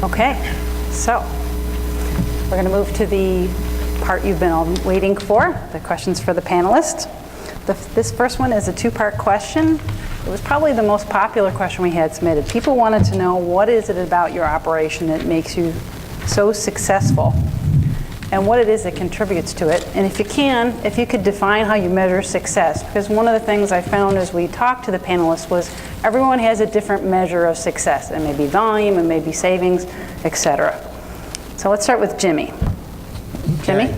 Okay, so we're going to move to the part you've been all waiting for, the questions for the panelists. This first one is a two-part question. It was probably the most popular question we had submitted. People wanted to know, what is it about your operation that makes you so successful, and what it is that contributes to it. And if you could define how you measure success, because one of the things I found as we talked to the panelists was everyone has a different measure of success. It may be volume, it may be savings, etc. So let's start with Jimmy. Okay. Jimmy?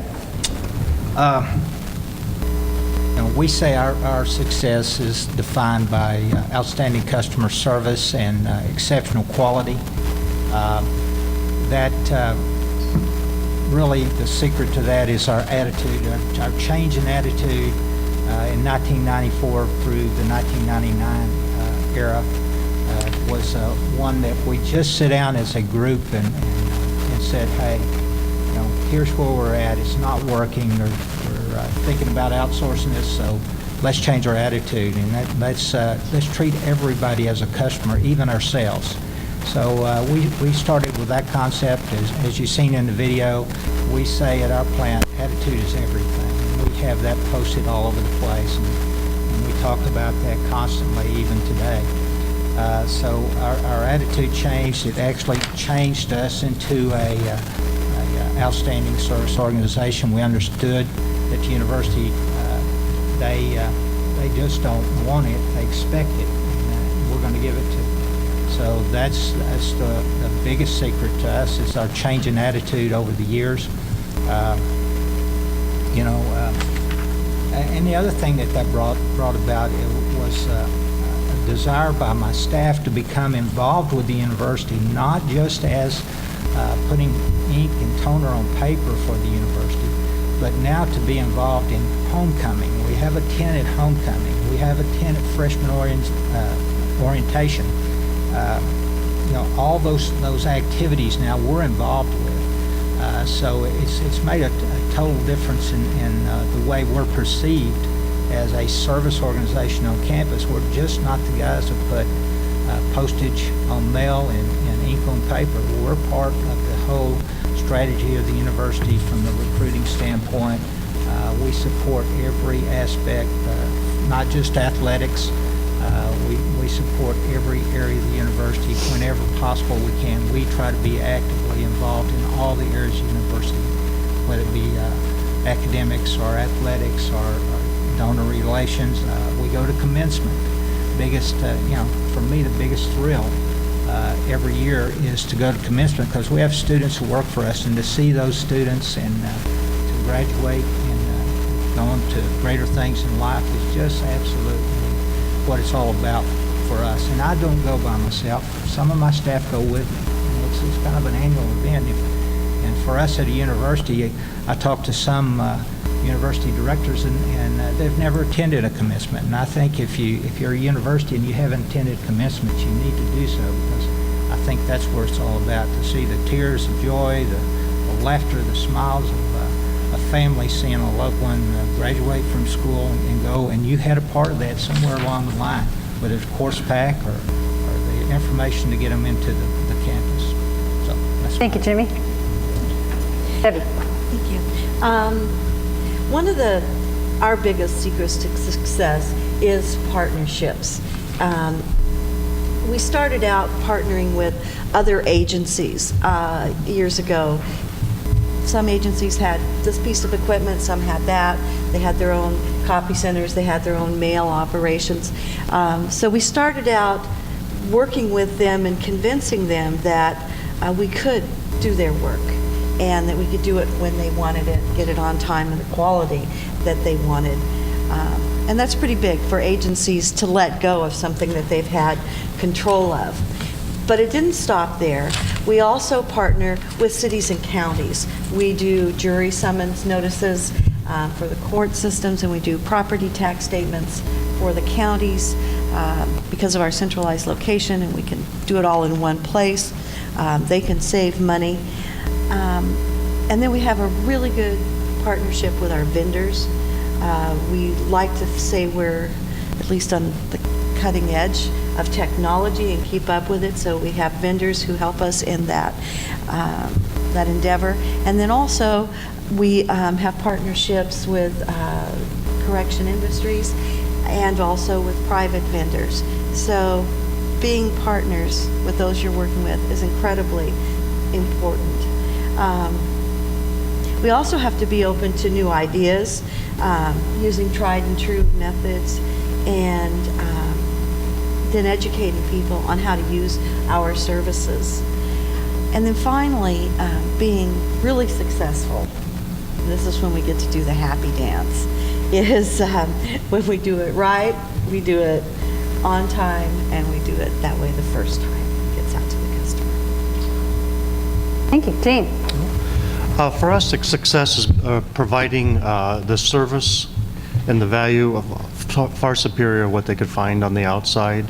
We say our success is defined by outstanding customer service and exceptional quality. Really the secret to that is our attitude, our change in attitude in 1994 through the 1999 era was one that we just sit down as a group and said, hey, here's where we're at. It's not working. We're thinking about outsourcing this, so let's change our attitude, and let's treat everybody as a customer, even ourselves. So we started with that concept. As you've seen in the video, we say at our plant, attitude is everything. And we have that posted all over the place, and we talk about that constantly, even today. So our attitude changed. It actually changed us into a outstanding service organization. We understood that the university, they just don't want it, they expect it, and we're going to give it to them. So that's the biggest secret to us, is our change in attitude over the years. And the other thing that brought about was a desire by my staff to become involved with the university, not just as putting ink and toner on paper for the university, but now to be involved in homecoming. We have a tenant homecoming. We have a tenant freshman orientation. All those activities now we're involved with. So it's made a total difference in the way we're perceived as a service organization on campus. We're just not the guys who put postage on mail and ink on paper. We're part of the whole strategy of the university from the recruiting standpoint. We support every aspect, not just athletics. We support every area of the university. Whenever possible we can, we try to be actively involved in all the areas of the university, whether it be academics or athletics or donor relations. We go to commencement. Biggest, for me, the biggest thrill every year is to go to commencement, because we have students who work for us, and to see those students and to graduate and go on to greater things in life is just absolutely what it's all about for us. And I don't go by myself. Some of my staff go with me. It's kind of an annual event. And for us at a university, I talk to some university directors, and they've never attended a commencement. And I think if you're a university and you haven't attended commencement, you need to do so, because I think that's where it's all about, to see the tears of joy, the laughter, the smiles of a family seeing a loved one graduate from school and go, and you had a part of that somewhere along the line, whether it's course pack or the information to get them into the campus. So that's Thank you, Jimmy. Debbie. Thank you. One of our biggest secrets to success is partnerships. We started out partnering with other agencies years ago. Some agencies had this piece of equipment, some had that. They had their own copy centers, they had their own mail operations. So we started out working with them and convincing them that we could do their work, and that we could do it when they wanted it, get it on time and the quality that they wanted. And that's pretty big for agencies to let go of something that they've had control of. But it didn't stop there. We also partner with cities and counties. We do jury summons notices for the court systems, and we do property tax statements for the counties because of our centralized location, and we can do it all in one place. They can save money. And then we have a really good partnership with our vendors. We like to say we're, at least on the cutting edge of technology and keep up with it. So we have vendors who help us in that endeavor. And then also we have partnerships with correction industries and also with private vendors. So being partners with those you're working with is incredibly important. We also have to be open to new ideas, using tried and true methods, and then educating people on how to use our services. And then finally, being really successful. This is when we get to do the happy dance. Is when we do it right, we do it on time, and we do it that way the first time it gets out to the customer. Thank you. Gene? For us, success is providing the service and the value of far superior to what they could find on the outside.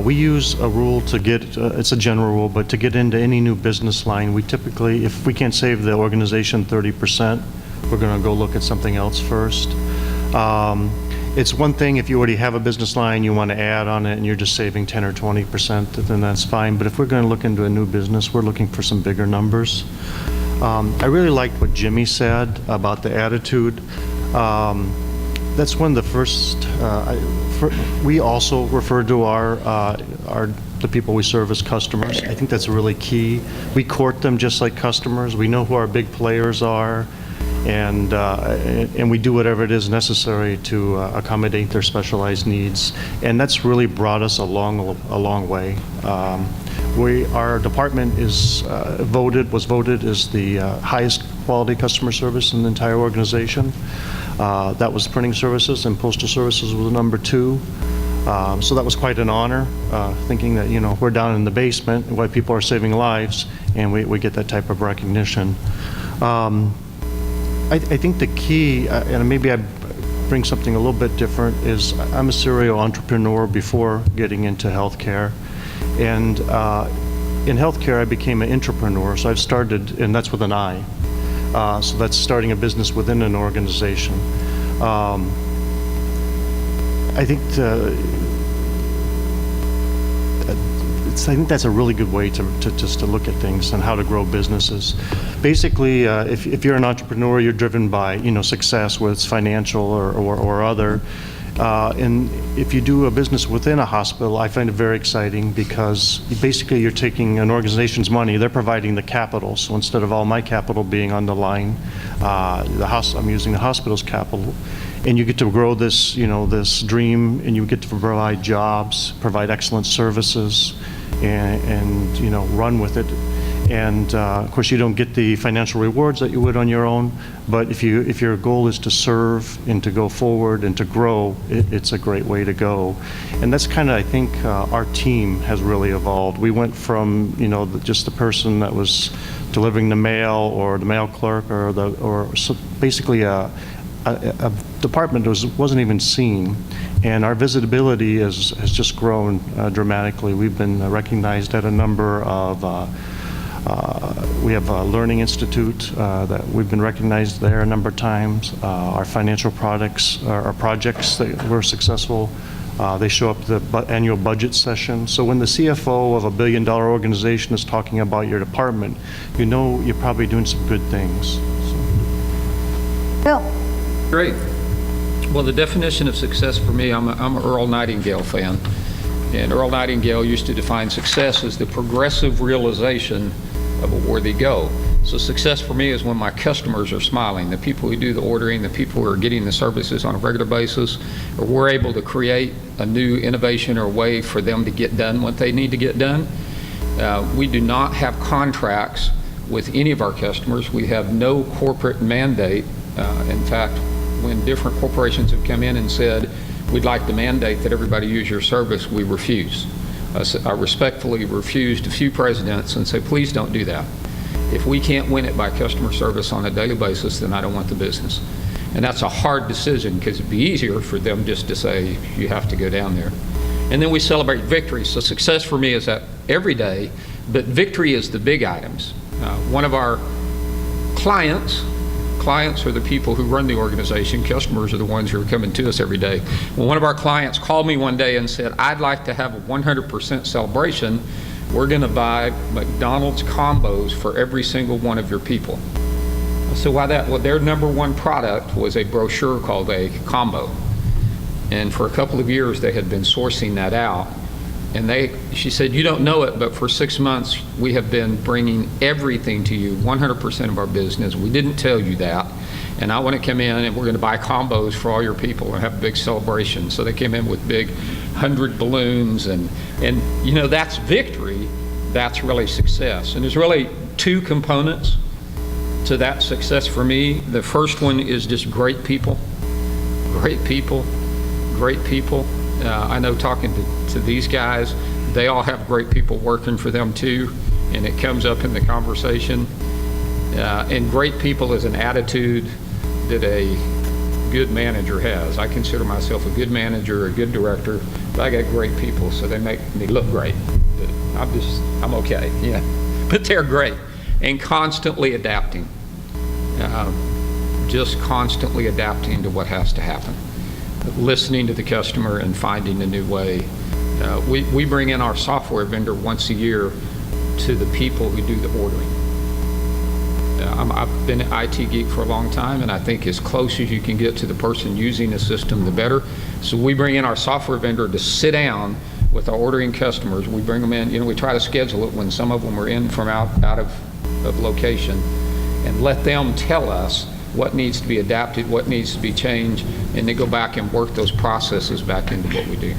We use a rule to get, it's a general rule, but to get into any new business line, we typically, if we can't save the organization 30%, we're going to go look at something else first. It's one thing if you already have a business line, you want to add on it, and you're just saving 10 or 20%, then that's fine. But if we're going to look into a new business, we're looking for some bigger numbers. I really liked what Jimmy said about the attitude. That's one of the first, we also refer to the people we serve as customers. I think that's really key. We court them just like customers. We know who our big players are, and we do whatever it is necessary to accommodate their specialized needs. And that's really brought us a long way. Our department was voted as the highest quality customer service in the entire organization. That was printing services, and postal services was number 2. So that was quite an honor, thinking that, we're down in the basement, why people are saving lives, and we get that type of recognition. I think the key, and maybe I bring something a little bit different, is I'm a serial entrepreneur before getting into healthcare. And in healthcare, I became an intrapreneur, so I've started, and that's with an I. So that's starting a business within an organization. I think that's a really good way to just to look at things and how to grow businesses. Basically, if you're an entrepreneur, you're driven by success, whether it's financial or other. And if you do a business within a hospital, I find it very exciting because basically you're taking an organization's money, they're providing the capital. So instead of all my capital being on the line, I'm using the hospital's capital. And you get to grow this, this dream, and you get to provide jobs, provide excellent services, and run with it. And of course, you don't get the financial rewards that you would on your own. But if your goal is to serve and to go forward and to grow, it's a great way to go. And that's kind of, I think, our team has really evolved. We went from just the person that was delivering the mail, or the mail clerk, or basically a department wasn't even seen. And our visibility has just grown dramatically. We've been recognized at a number of we have a learning institute that we've been recognized there a number of times. Our financial products, our projects that were successful, they show up at the annual budget session. So when the CFO of a billion-dollar organization is talking about your department, you're probably doing some good things. So. Bill? Great. Well, the definition of success for me, I'm an Earl Nightingale fan. And Earl Nightingale used to define success as the progressive realization of a worthy goal. So success for me is when my customers are smiling, the people who do the ordering, the people who are getting the services on a regular basis, or we're able to create a new innovation or way for them to get done what they need to get done. We do not have contracts with any of our customers. We have no corporate mandate. In fact, when different corporations have come in and said, we'd like to mandate that everybody use your service, we refuse. I respectfully refused a few presidents and say, please don't do that. If we can't win it by customer service on a daily basis, then I don't want the business. And that's a hard decision because it'd be easier for them just to say, you have to go down there. And then we celebrate victories. So success for me is that every day, but victory is the big items. One of our clients clients are the people who run the organization. Customers are the ones who are coming to us every day. Well, one of our clients called me one day and said, I'd like to have a 100% celebration. We're going to buy McDonald's combos for every single one of your people. I said, why that? Well, their number one product was a brochure called a combo. And for a couple of years, they had been sourcing that out. And she said, you don't know it, but for 6 months, we have been bringing everything to you, 100% of our business. We didn't tell you that. And I want to come in and we're going to buy combos for all your people and have a big celebration. So they came in with big 100 balloons and you know, that's victory. That's really success. And there's really two components to that success for me. The first one is just great people, great people, great people. I know talking to these guys, they all have great people working for them too, and it comes up in the conversation. And great people is an attitude that a good manager has. I consider myself a good manager, a good director, but I got great people, so they make me look great. But I'm okay, yeah. But they're great, and constantly adapting. Just constantly adapting to what has to happen. Listening to the customer and finding a new way. We bring in our software vendor once a year to the people who do the ordering. I've been an IT geek for a long time, and I think as close as you can get to the person using the system, the better. So we bring in our software vendor to sit down with our ordering customers. We bring them in, you know, we try to schedule it when some of them are in from out of location, and let them tell us what needs to be adapted, what needs to be changed, and then go back and work those processes back into what we do.